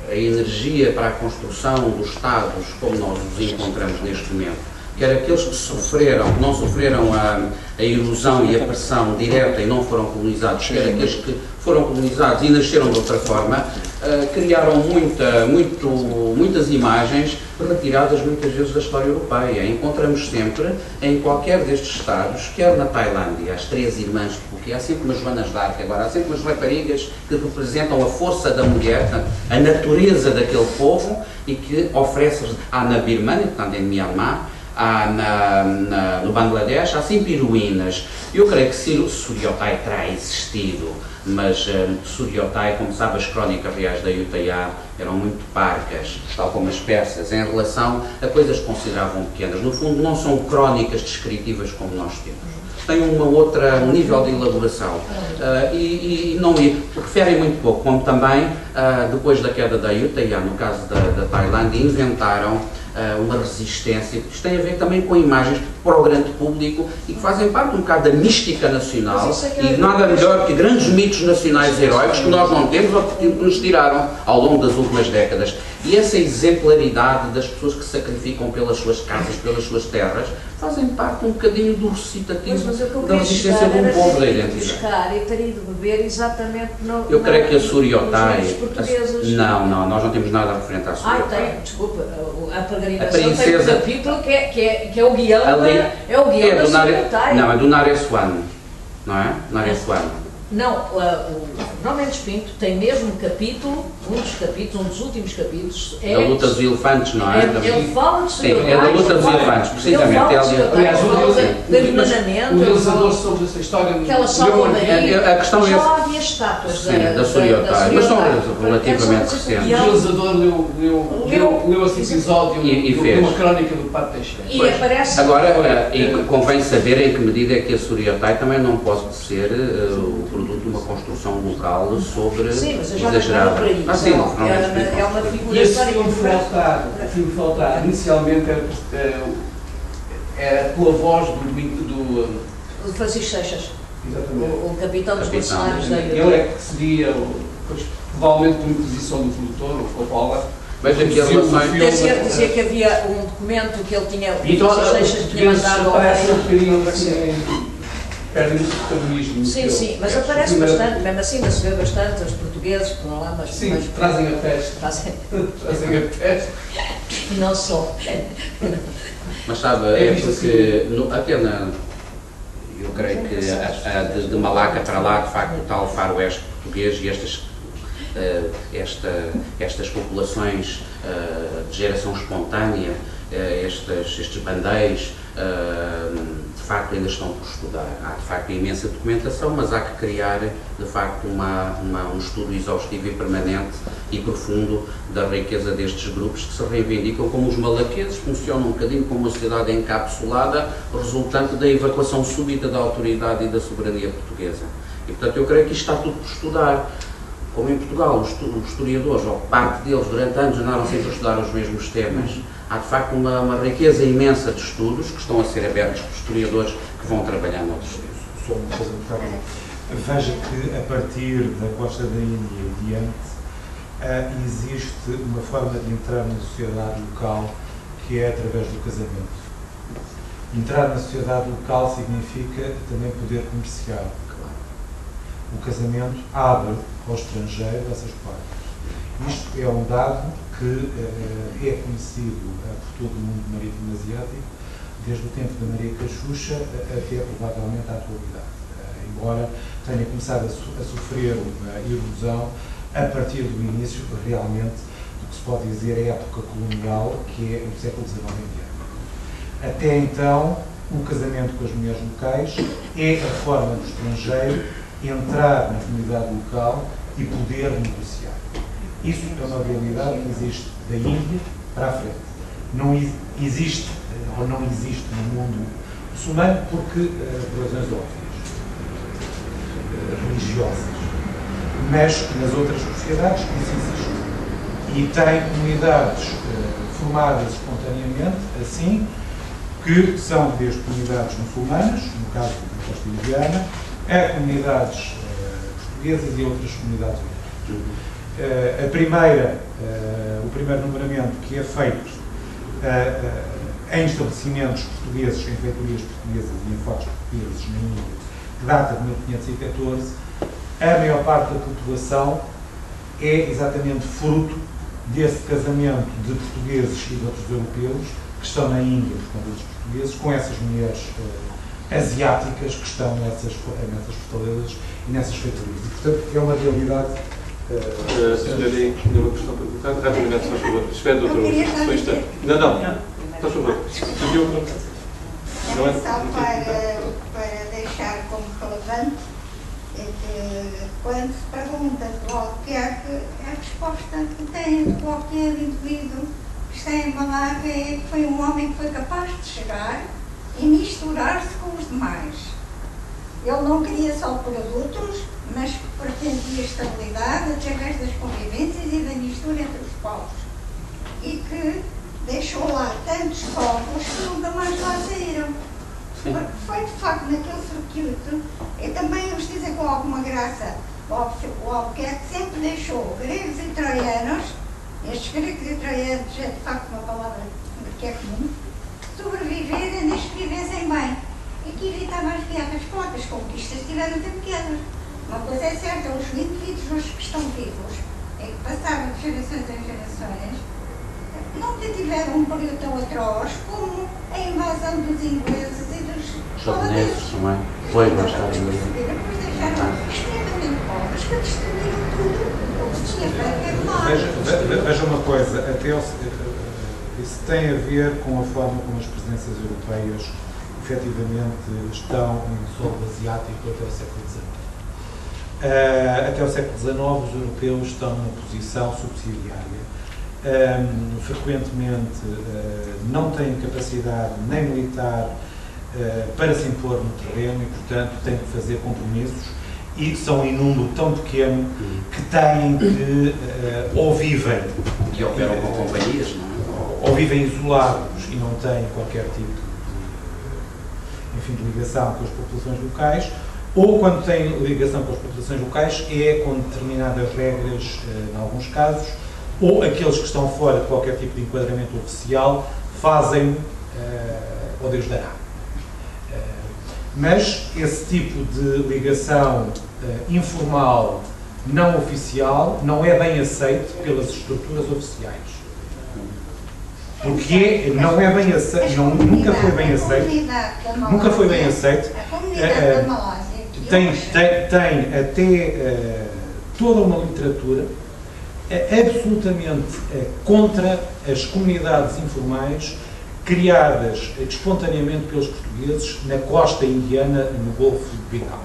a energia para a construção dos Estados, como nós os encontramos neste momento, quer aqueles que não sofreram a erosão e a pressão direta e não foram colonizados, quer aqueles que foram colonizados e nasceram de outra forma, criaram muitas imagens retiradas muitas vezes da história europeia. Encontramos sempre, em qualquer destes Estados, quer na Tailândia, as três irmãs, porque há sempre umas Joanas d'Arc, agora há sempre umas raparigas que representam a força da mulher, a natureza daquele povo e que oferecem, há na Birmânia, portanto em Myanmar, há no Bangladesh, há sempre heroínas. Eu creio que Surihothai terá existido, mas Surihothai, como sabe, as crónicas reais da Ayutthaya eram muito parcas, tal como as persas, em relação a coisas que consideravam pequenas. No fundo, não são crónicas descritivas como nós temos. Tem um nível de elaboração e não referem muito pouco, como também, depois da queda da Ayutthaya, no caso da Tailândia, inventaram uma resistência, que isto tem a ver também com imagens para o grande público e que fazem parte um bocado da mística nacional e nada melhor que grandes mitos nacionais heróicos que nós não temos ou que nos tiraram ao longo das últimas décadas. E essa exemplaridade das pessoas que sacrificam pelas suas casas, pelas suas terras, fazem parte um bocadinho do recitativo da resistência de um povo da identidade. E ter ido beber exatamente Eu creio que a Surihothai... Não, nós não temos nada a referente à Surihothai. Desculpa, a peregrinação tem um capítulo que é o guião da Surihothai. Não, é do Naresuan, não é? Naresuan. Não, o Fernão Mendes Pinto tem mesmo um capítulo, um dos últimos capítulos. É a luta dos elefantes, não é? Ele fala de Surihothai. Sim, é da luta dos elefantes, precisamente. Aliás, o realizador sobre essa história. Que ela salva daí. A questão é. Já havia estátuas da Surihothai, mas são relativamente recentes. O realizador leu esse episódio e de fez uma crónica do Pato Teixeira. E aparece. Agora, convém saber em que medida é que a Surihothai também não pode ser o produto de uma construção local sobre exagerada. Sim, é uma figura e esse histórica. filme faltar inicialmente era pela voz do Francisco Seixas, exatamente. o capitão dos mercenários da Ayutthaya. Ele é que seria, provavelmente por imposição do produtor, ou Coppola. Mas aqui a relações... Dizia que havia um documento que ele tinha, Então, Seixas tinha mandado ao parece rei. um bocadinho perdem o protagonismo. Sim, mas aparece bastante, mesmo assim, não se vê bastante, os portugueses que vão lá, mas trazem a peste. Trazem a peste. E não só. Mas sabe, é porque até eu creio que de Malaca para lá, de facto, o tal faroeste português e estas populações de geração espontânea, estes bandeiros, de facto ainda estão por estudar. Há de facto imensa documentação, mas há que criar de facto um estudo exaustivo e permanente e profundo da riqueza destes grupos que se reivindicam como os malaqueses, funcionam um bocadinho como uma sociedade encapsulada, resultante da evacuação súbita da autoridade e da soberania portuguesa. E portanto eu creio que isto está tudo por estudar. Como em Portugal os historiadores, ou parte deles, durante anos andaram sempre a estudar os mesmos temas, há de facto uma riqueza imensa de estudos que estão a ser abertos por historiadores que vão trabalhar noutros temas. Só uma coisa muito rápida. Veja que a partir da costa da Índia e diante, existe uma forma de entrar na sociedade local que é através do casamento. Entrar na sociedade local significa também poder comerciar. O casamento abre ao estrangeiro essas portas. Isto é um dado que é conhecido por todo o mundo marítimo asiático, desde o tempo da Maria Cachucha até provavelmente à atualidade. Embora tenha começado a sofrer uma erosão a partir do início, realmente, do que se pode dizer a época colonial, que é o século XIX em diante. Até então, o casamento com as mulheres locais é a forma do estrangeiro entrar na comunidade local e poder negociar. Isso é uma realidade que existe da Índia para a frente. Não existe, ou não existe no mundo muçulmano por razões óbvias, religiosas. Mas nas outras sociedades isso existe. E tem comunidades formadas espontaneamente, assim, que são desde comunidades muçulmanas, no caso da costa indiana, a comunidades portuguesas e outras comunidades europeias. O primeiro numeramento que é feito em estabelecimentos portugueses, em feitorias portuguesas e em fortes portugueses na Índia, que data de 1514, a maior parte da população é exatamente fruto desse casamento de portugueses e de outros europeus que estão na Índia, por conta dos portugueses, com essas mulheres asiáticas que estão nessas fortalezas e nessas feitorias. E, portanto, é uma realidade. A senhora tinha uma questão para colocar. Rapidamente, se faz favor. Espera, doutor, só um instante. Não. Faz favor. Não é só para deixar como relevante que quando se pergunta de qualquer, a resposta que tem de qualquer indivíduo que está em Malaga é que foi um homem que foi capaz de chegar e misturar-se com os demais. Ele não queria só produtos, mas pretendia estabilidade através das convivências e da mistura entre os povos. E que deixou lá tantos povos que nunca mais lá saíram. Porque foi de facto naquele circuito, e também vos dizer com alguma graça, o Albuquerque sempre deixou gregos e troianos, estes gregos e troianos é de facto uma palavra que é comum, sobreviverem desde que vivessem bem e que evitavam as guerras. Pronto, as conquistas tiveram sempre guerras. Uma coisa é certa, os indivíduos que estão vivos e que passaram de gerações em gerações nunca tiveram um período tão atroz como a invasão dos ingleses e dos japoneses, não é? Foi bastante. Depois deixaram extremamente pobres que destruíram tudo o que tinha feito. Veja uma coisa, isso tem a ver com a forma como as presenças europeias efetivamente estão em solo asiático até o século XIX. Até o século XIX os europeus estão numa posição subsidiária. Frequentemente não têm capacidade nem militar para se impor no terreno e, portanto, têm que fazer compromissos e são em número tão pequeno que têm que ou vivem e operam com companhias, não é? Ou vivem isolados e não têm qualquer tipo de ligação com as populações locais, ou quando têm ligação com as populações locais é com determinadas regras, em alguns casos, ou aqueles que estão fora de qualquer tipo de enquadramento oficial fazem ou Deus dará. Mas esse tipo de ligação informal, não oficial, não é bem aceito pelas estruturas oficiais. Porque não é bem aceito, nunca foi bem aceito. Nunca foi bem aceito. A comunidade da Malásia tem até toda uma literatura absolutamente contra as comunidades informais criadas espontaneamente pelos portugueses na costa indiana, no Golfo de Bengal.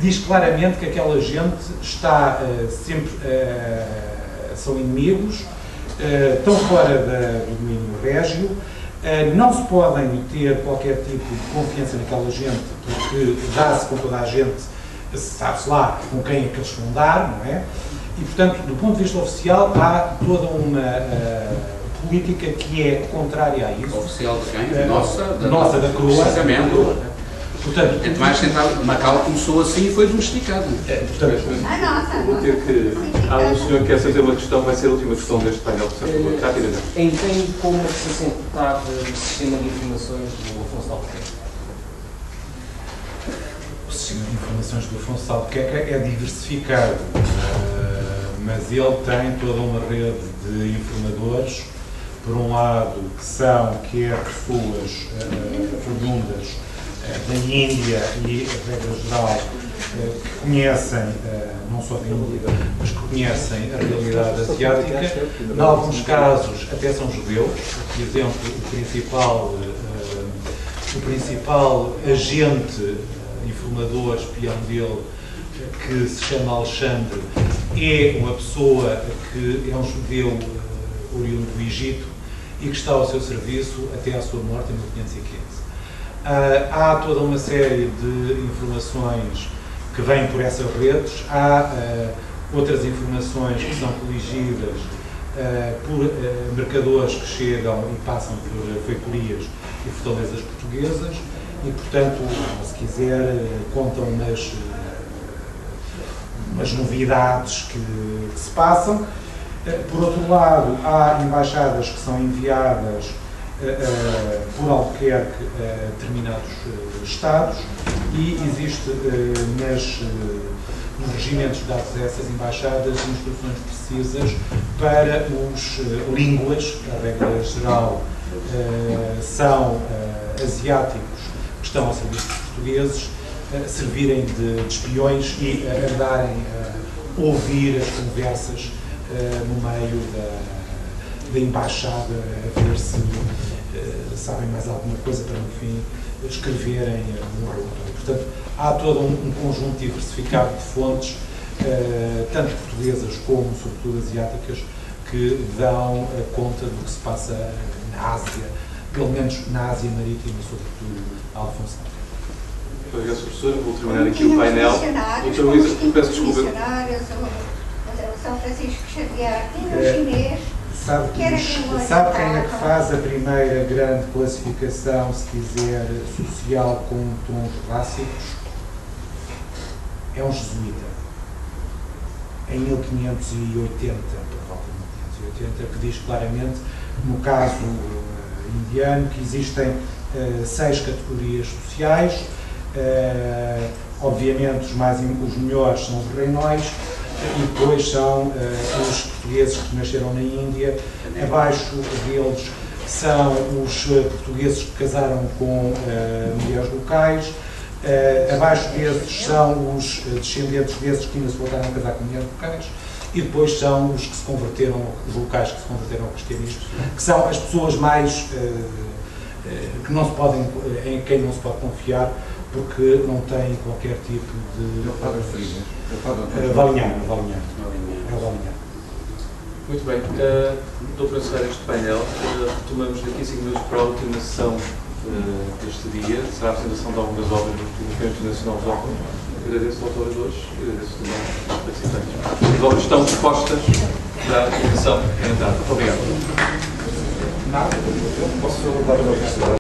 Diz claramente que aquela gente está sempre, são inimigos, estão fora do domínio régio, não se podem ter qualquer tipo de confiança naquela gente, porque dá-se com toda a gente, sabe-se lá com quem é que eles vão dar, não é? E, portanto, do ponto de vista oficial, há toda uma política que é contrária a isso. Oficial de quem? Nossa, da coroa. Precisamente. Portanto, Entre mais tentar, Macau começou assim e foi domesticado. Vou ter que... Há um senhor que quer fazer uma questão, vai ser a última questão deste painel, portanto, rapidamente. Entende como é que se sente o sistema de informações do Afonso Albuquerque? O sistema de informações do Afonso Albuquerque é diversificado, mas ele tem toda uma rede de informadores, por um lado, que são quer pessoas oriundas da Índia e, a regra geral, que conhecem, não só da Índia, mas que conhecem a realidade asiática. Em alguns casos, até são judeus. Por exemplo, o principal agente, informador, espião dele, que se chama Alexandre, é uma pessoa que é um judeu oriundo do Egito e que está ao seu serviço até à sua morte em 1515. Há toda uma série de informações que vêm por essas redes, há outras informações que são coligidas por mercadores que chegam e passam por feitorias e fortalezas portuguesas e, portanto, se quiser, contam umas novidades que se passam. Por outro lado, há embaixadas que são enviadas por Albuquerque determinados estados e existe nos regimentos dados a essas embaixadas instruções precisas para os línguas, a regra geral são asiáticos que estão ao serviço dos portugueses, servirem de espiões e andarem a ouvir as conversas no meio da embaixada, a ver se sabem mais alguma coisa para, no fim, escreverem um relatório. Portanto, há todo um conjunto diversificado de fontes, tanto portuguesas como, sobretudo, asiáticas, que dão conta do que se passa na Ásia, pelo menos na Ásia Marítima, sobretudo, Alfonso. Obrigado, professor. Vou terminar aqui o painel. Doutor Luísa, peço desculpa. São Francisco Xavier, tinha um chinês. Sabe quem é que faz a primeira grande classificação, se quiser, social com tons clássicos? É um jesuíta. Em 1580, por volta de 1580, que diz claramente, no caso indiano, que existem 6 categorias sociais. Obviamente, os melhores são os reinões, e depois são os portugueses que nasceram na Índia. Abaixo deles são os portugueses que casaram com mulheres locais. Abaixo desses são os descendentes desses que ainda se voltaram a casar com mulheres locais. E depois são os que se converteram, os locais que se converteram ao cristianismo, que são as pessoas mais que não se podem, em quem não se pode confiar, porque não têm qualquer tipo de... Valinhar. Muito bem. Estou para encerrar este painel. Retomamos daqui a 5 minutos para a última sessão deste dia. Será a apresentação de algumas obras do Campo Internacional de Óculos. Agradeço aos autores e agradeço também aos participantes. As obras estão dispostas para a aplicação. Muito obrigado. Nada. Posso levar a